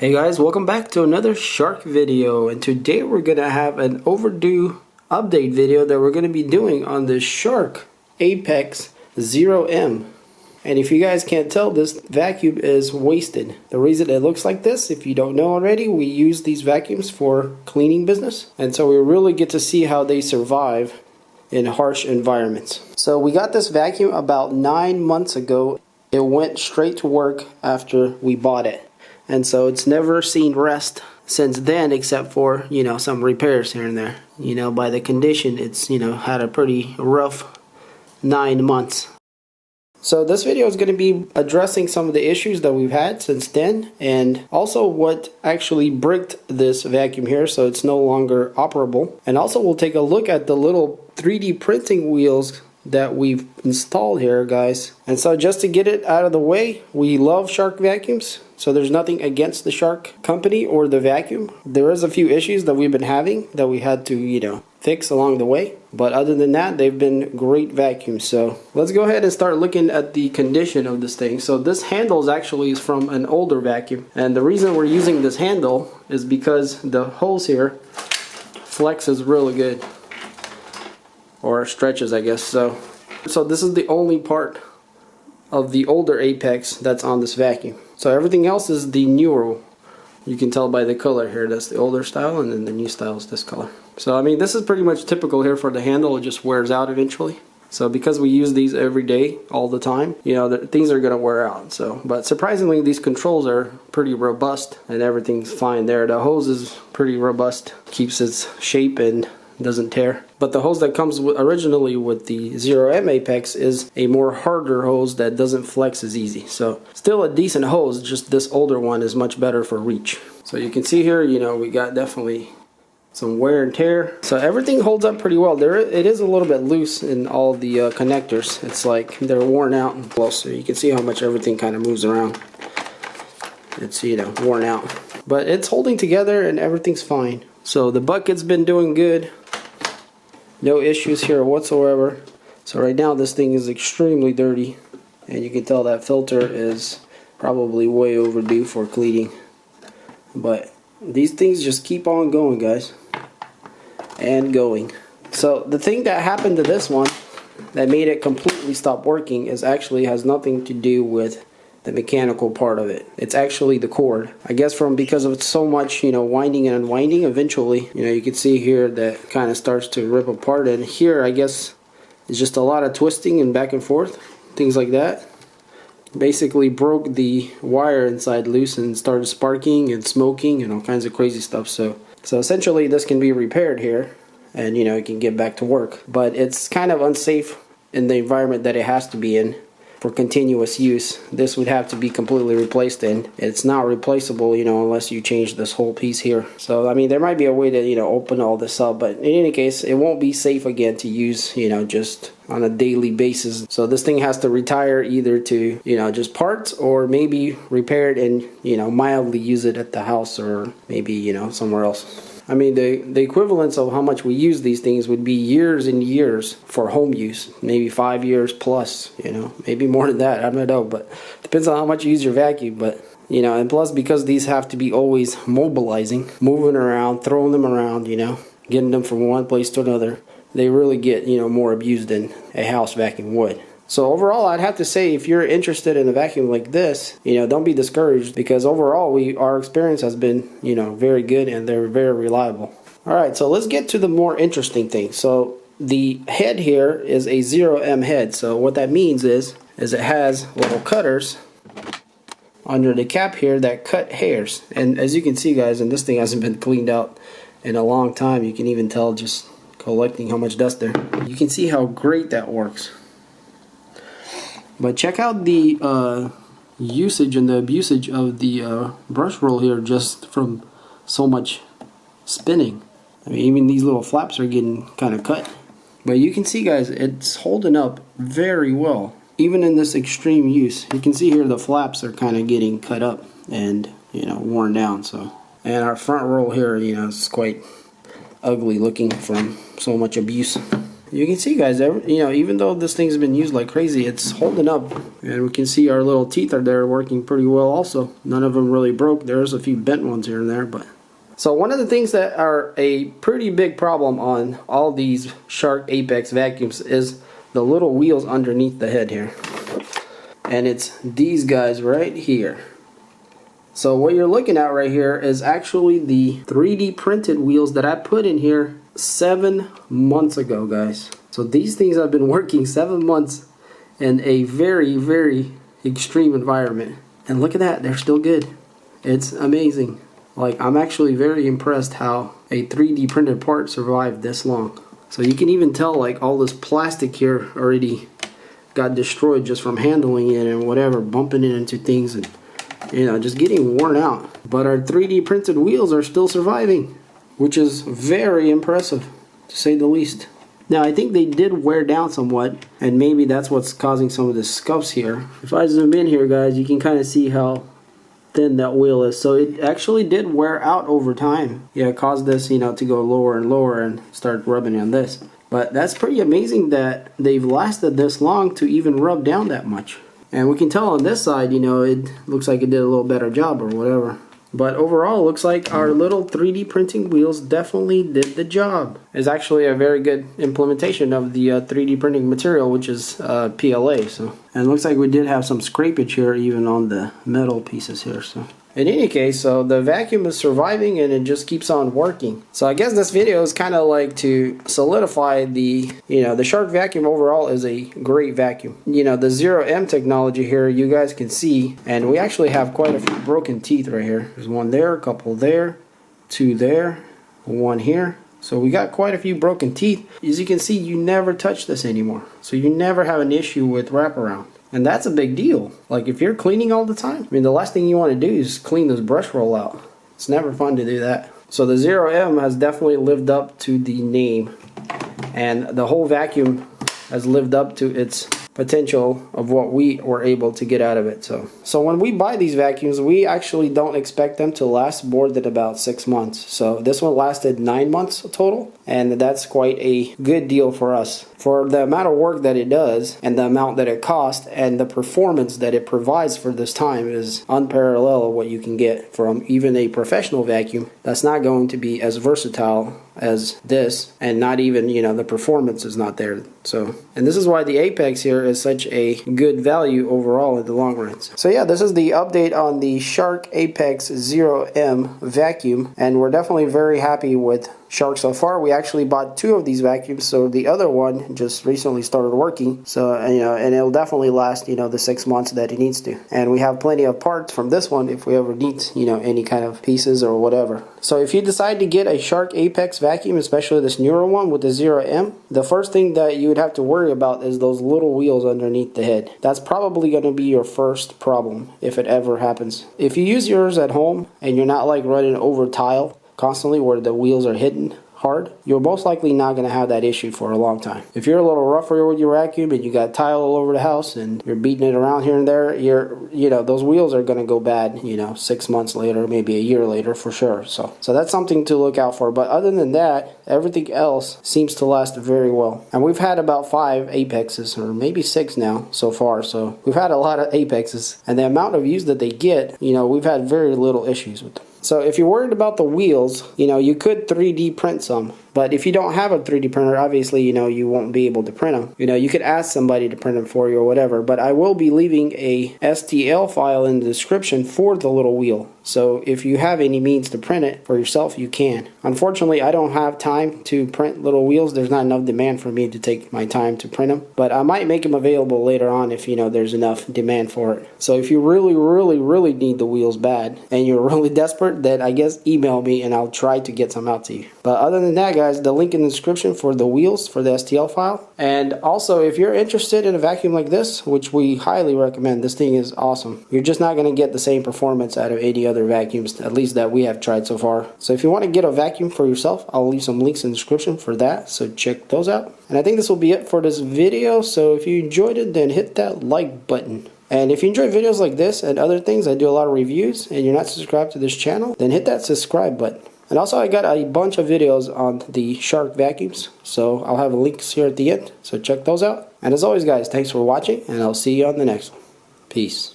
Hey guys, welcome back to another Shark video, and today we're gonna have an overdue update video that we're gonna be doing on the Shark Apex 0M. And if you guys can't tell, this vacuum is wasted. The reason it looks like this, if you don't know already, we use these vacuums for cleaning business, and so we really get to see how they survive in harsh environments. So we got this vacuum about 9 months ago. It went straight to work after we bought it. And so it's never seen rest since then, except for, some repairs here and there. By the condition, it's, had a pretty rough 9 months. So this video is going to be addressing some of the issues that we've had since then, and also what actually bricked this vacuum here so it's no longer operable. And also we'll take a look at the little 3D printing wheels that we've installed here, guys. And so just to get it out of the way, we love Shark vacuums, so there's nothing against the Shark company or the vacuum. There is a few issues that we've been having that we had to fix along the way, but other than that, they've been great vacuums. So let's go ahead and start looking at the condition of this thing. So this handle is from an older vacuum, and the reason we're using this handle is because the hose here flexes really good, or stretches, I guess. So this is the only part of the older Apex that's on this vacuum. So everything else is the newer. You can tell by the color here, that's the older style, and then the new style is this color. So I mean, this is pretty much typical here for the handle. It just wears out eventually. So because we use these every day, all the time, things are gonna wear out. So, but surprisingly, these controls are pretty robust and everything's fine there. The hose is pretty robust, keeps its shape and doesn't tear. But the hose that comes originally with the 0M Apex is a more harder hose that doesn't flex as easy. So still a decent hose, just this older one is much better for reach. So you can see here, we got definitely some wear and tear. So everything holds up pretty well. It is a little bit loose in all the connectors. It's like they're worn out and close. So you can see how much everything kind of moves around. It's worn out. But it's holding together and everything's fine. So the bucket's been doing good. No issues here whatsoever. So right now this thing is extremely dirty, and you can tell that filter is probably way overdue for cleaning. But these things just keep on going, guys, and going. So the thing that happened to this one that made it completely stop working has nothing to do with the mechanical part of it. It's actually the cord. I guess because of it's so much, winding and unwinding, eventually, you can see here that kind of starts to rip apart. And here, I guess, it's just a lot of twisting and back and forth, things like that. Basically broke the wire inside loose and started sparking and smoking and all kinds of crazy stuff. So essentially this can be repaired here, and it can get back to work. But it's kind of unsafe in the environment that it has to be in. For continuous use, this would have to be completely replaced, and it's not replaceable, unless you change this whole piece here. So I mean, there might be a way to open all this up, but in any case, it won't be safe again to use just on a daily basis. So this thing has to retire either to just parts, or maybe repair it and mildly use it at the house, or maybe somewhere else. I mean, the equivalence of how much we use these things would be years and years for home use. Maybe 5 years plus, maybe more than that. I don't know, but depends on how much you use your vacuum. But, and plus because these have to be always mobilizing, moving around, throwing them around, getting them from one place to another, they really get, more abused than a house vacuum would. So overall, I'd have to say, if you're interested in a vacuum like this, don't be discouraged, because overall our experience has been, very good, and they're very reliable. Alright, so let's get to the more interesting thing. So the head here is a 0M head. So what that means is it has little cutters under the cap here that cut hairs. And as you can see, guys, and this thing hasn't been cleaned out in a long time, you can even tell just collecting how much dust there. You can see how great that works. But check out the usage and the abusage of the brush roll here, just from so much spinning. I mean, even these little flaps are getting kind of cut. But you can see, guys, it's holding up very well, even in this extreme use. You can see here the flaps are kind of getting cut up and worn down. So, and our front roll here, is quite ugly looking from so much abuse. you can see, guys, even though this thing's been used like crazy, it's holding up. And we can see our little teeth are there working pretty well also. None of them really broke. There's a few bent ones here and there, but. So one of the things that are a pretty big problem on all these Shark Apex vacuums is the little wheels underneath the head here. And it's these guys right here. So what you're looking at right here is actually the 3D printed wheels that I put in here 7 months ago, guys. So these things have been working 7 months in a very, very extreme environment. And look at that, they're still good. It's amazing. Like, I'm actually very impressed how a 3D printed part survived this long. So you can even tell, like, all this plastic here already got destroyed just from handling it and whatever, bumping it into things and, you know, just getting worn out. But our 3D printed wheels are still surviving, which is very impressive, to say the least. Now, I think they did wear down somewhat, and maybe that's what's causing some of the scuffs here. If I zoom in here, guys, you can kind of see how thin that wheel is. So it actually did wear out over time. Yeah, it caused this, you know, to go lower and lower and start rubbing on this. But that's pretty amazing that they've lasted this long to even rub down that much. And we can tell on this side, you know, it looks like it did a little better job or whatever. But overall, it looks like our little 3D printing wheels definitely did the job. It's actually a very good implementation of the 3D printing material, which is PLA. So, and it looks like we did have some scrapage here, even on the metal pieces here. So, in any case, so the vacuum is surviving and it just keeps on working. So I guess this video is kind of like to solidify the, you know, the Shark vacuum overall is a great vacuum. You know, the 0M technology here, you guys can see, and we actually have quite a few broken teeth right here. There's one there, a couple there, two there, one here. So we got quite a few broken teeth. As you can see, you never touch this anymore. So you never have an issue with wraparound. And that's a big deal. Like, if you're cleaning all the time, I mean, the last thing you want to do is clean this brush roll out. It's never fun to do that. So the 0M has definitely lived up to the name. And the whole vacuum has lived up to its potential of what we were able to get out of it. So when we buy these vacuums, we actually don't expect them to last more than about 6 months. So this one lasted 9 months total, and that's quite a good deal for us. For the amount of work that it does and the amount that it costs and the performance that it provides for this time is unparalleled what you can get from even a professional vacuum that's not going to be as versatile as this, and not even, you know, the performance is not there. So, and this is why the Apex here is such a good value overall in the long run. So yeah, this is the update on the Shark Apex 0M vacuum, and we're definitely very happy with Shark so far. We actually bought 2 of these vacuums, so the other one just recently started working. So, you know, and it'll definitely last, you know, the 6 months that it needs to. And we have plenty of parts from this one if we ever need, you know, any kind of pieces or whatever. So if you decide to get a Shark Apex vacuum, especially this newer one with the 0M, the first thing that you would have to worry about is those little wheels underneath the head. That's probably going to be your first problem if it ever happens. If you use yours at home and you're not like running over tile constantly where the wheels are hitting hard, you're most likely not going to have that issue for a long time. If you're a little rougher with your vacuum and you got tile all over the house and you're beating it around here and there, you know, those wheels are going to go bad, you know, 6 months later, maybe a year later for sure. So that's something to look out for. But other than that, everything else seems to last very well. And we've had about 5 Apexes, or maybe 6 now so far. So we've had a lot of Apexes, and the amount of use that they get, you know, we've had very little issues with them. So if you're worried about the wheels, you know, you could 3D print some. But if you don't have a 3D printer, obviously, you know, you won't be able to print them. You know, you could ask somebody to print them for you or whatever. But I will be leaving a STL file in the description for the little wheel. So if you have any means to print it for yourself, you can. Unfortunately, I don't have time to print little wheels. There's not enough demand for me to take my time to print them. But I might make them available later on if, you know, there's enough demand for it. So if you really, really, really need the wheels bad and you're really desperate, then I guess email me and I'll try to get some out to you. But other than that, guys, the link in the description for the wheels for the STL file. And also, if you're interested in a vacuum like this, which we highly recommend, this thing is awesome. You're just not going to get the same performance out of any other vacuums, at least that we have tried so far. So if you want to get a vacuum for yourself, I'll leave some links in the description for that, so check those out. And I think this will be it for this video. So if you enjoyed it, then hit that like button. And if you enjoy videos like this and other things, I do a lot of reviews, and you're not subscribed to this channel, then hit that subscribe button. And also I got a bunch of videos on the Shark vacuums, so I'll have links here at the end, so check those out. And as always guys, thanks for watching, and I'll see you on the next one. Peace.